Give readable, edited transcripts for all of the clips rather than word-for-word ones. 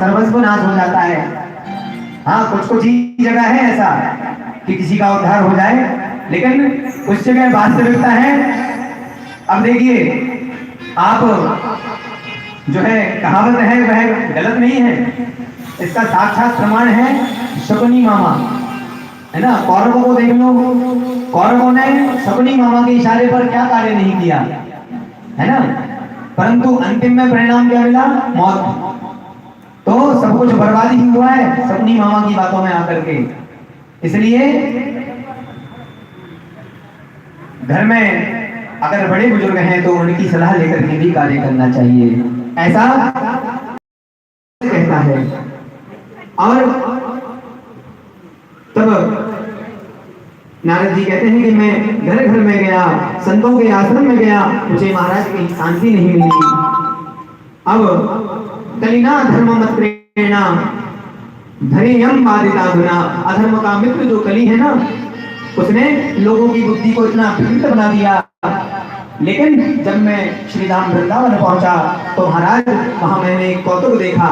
सर्वस्व नाश हो जाता है। हाँ, कुछ कुछ ही जगह है ऐसा कि किसी का उद्धार हो जाए, लेकिन उस जगह वास्तविकता है। अब देखिए, आप जो है कहावत है वह गलत नहीं है, इसका साक्षात प्रमाण है शकुनी मामा, है ना। कौरवों को देख लो, कौरवों ने शकुनी मामा के इशारे पर क्या कार्य नहीं किया, है ना, परंतु अंतिम में परिणाम क्या मिला? मौत। तो सब कुछ बर्बाद ही हुआ है शकुनी मामा की बातों में आकर के। इसलिए घर में अगर बड़े बुजुर्ग हैं तो उनकी सलाह लेकर के भी कार्य करना चाहिए, ऐसा कहता है। और तब नारद जी कहते हैं कि मैं घर घर में गया, संतों के आश्रम में गया, मुझे महाराज की शांति नहीं मिली। अब कलिना धर्ममत्रेणा धरेयम बाधिता गुना, अधर्म का मित्र जो कली है ना, उसने लोगों की बुद्धि को इतना विकृत बना दिया। लेकिन जब मैं श्री राम वृंदावन पहुंचा तो महाराज वहां मैंने एक कौतुक देखा।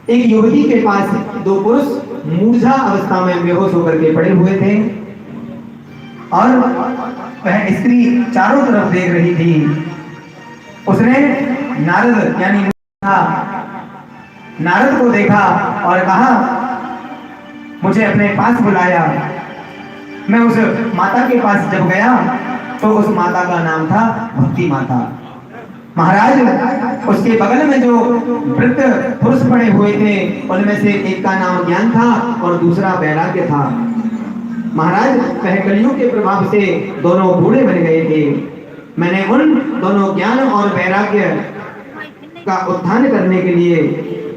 एक युवती के पास दो पुरुष मूर्छा अवस्था में बेहोश होकर के पड़े हुए थे और वह स्त्री चारों तरफ देख रही थी। उसने नारद यानी नारद को देखा और कहा, मुझे अपने पास बुलाया। मैं उस माता के पास जब गया तो उस माता का नाम था भक्ति माता। महाराज उसके बगल में जो वृद्ध पुरुष पड़े हुए थे उनमें से एक का नाम ज्ञान था और दूसरा वैराग्य था। महाराज वह कलियुग के प्रभाव से दोनों बूढ़े बन गए थे। मैंने उन दोनों ज्ञान और वैराग्य का उत्थान करने के लिए,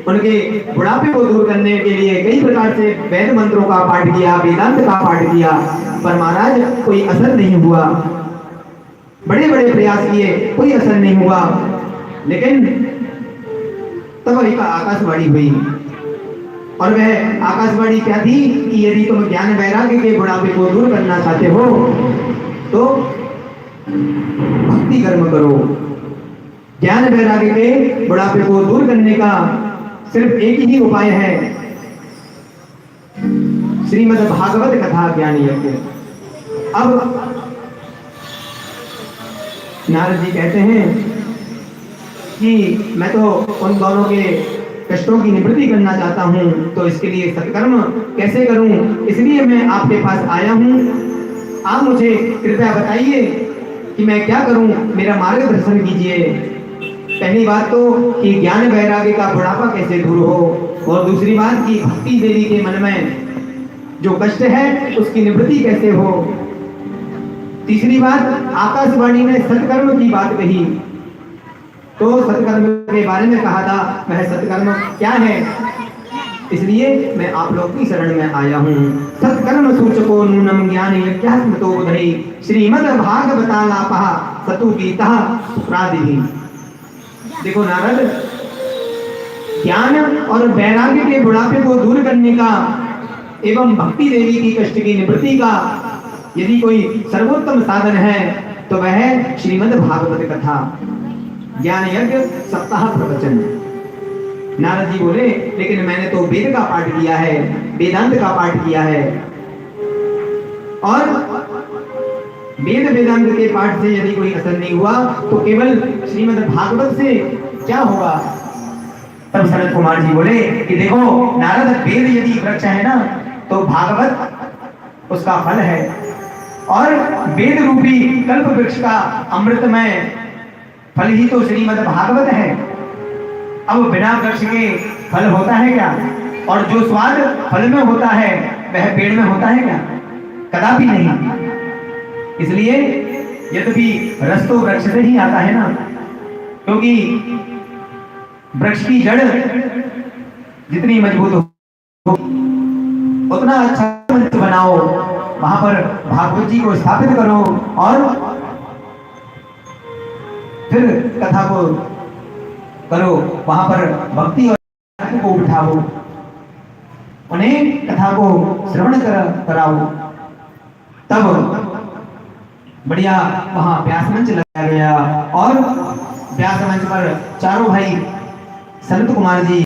उनके बुढ़ापे को दूर करने के लिए कई प्रकार से वेद मंत्रों का पाठ किया, वेदांत का पाठ किया, पर महाराज कोई असर नहीं हुआ। बड़े बड़े प्रयास किए, कोई असर नहीं हुआ। लेकिन तब एक आकाशवाणी हुई और वह आकाशवाणी क्या थी कि यदि तुम ज्ञान वैराग्य के बुढ़ापे को दूर करना चाहते हो तो भक्ति कर्म करो। ज्ञान वैराग्य के बुढ़ापे को दूर करने का सिर्फ एक ही उपाय है, श्रीमद् भागवत कथा ज्ञान यज्ञ। अब नारद जी कहते हैं कि मैं तो उन दोनों के कष्टों की निवृत्ति करना चाहता हूं, तो इसके लिए सत्कर्म कैसे करूं, इसलिए मैं आपके पास आया हूं। आप मुझे कृपया बताइए कि मैं क्या करूं, मेरा मार्गदर्शन कीजिए। पहली बात तो कि ज्ञान वैराग्य का बुढ़ापा कैसे दूर हो, और दूसरी बात कि भक्ति देवी के मन में जो कष्ट है उसकी निवृत्ति कैसे हो। तीसरी बात, आकाशवाणी ने सत्कर्म की बात कही, तो सत्कर्म के बारे में कहा था, वह सत्कर्म क्या है, इसलिए मैं आप लोग की शरण में आया हूँ। सत्कर्म सूचको नूनम ज्ञान यज्ञात्मतो उदय श्रीमद् भागवतालापः सतु गीता प्रादिहि। देखो नारद, ज्ञान और वैराग्य के बुढ़ापे को दूर करने का एवं भक्ति देवी की कष्ट की निवृत्ति का यदि कोई सर्वोत्तम साधन है तो वह है श्रीमद् भागवत कथा, ज्ञान यज्ञ, सप्ताह प्रवचन। नारद जी बोले, लेकिन मैंने तो वेद का पाठ किया है, वेदांत का पाठ किया है, और वेद वेदांत के पाठ से यदि कोई असर नहीं हुआ तो केवल श्रीमद् भागवत से क्या होगा। तब सनत कुमार जी बोले कि देखो नारद, वेद यदि वृक्ष है ना तो भागवत उसका फल है, और वेद रूपी कल्प वृक्ष का अमृतमय फल ही तो श्रीमद् भागवत है। अब बिना वृक्ष के फल होता है क्या, और जो स्वाद फल में होता है वह पेड़ में होता है क्या, कदापि नहीं। इसलिए यद्यपि रस तो वृक्ष से ही आता है ना, क्योंकि वृक्ष की जड़ जितनी मजबूत हो उतना अच्छा मंच बनाओ, वहां पर भागवत जी को स्थापित करो और फिर कथा को करो, वहां पर भक्ति और को उठाओ, उन्हें कथा को श्रवण कराओ। तब बढ़िया वहां व्यास मंच लगाया गया और व्यास मंच पर चारों भाई सनत कुमार जी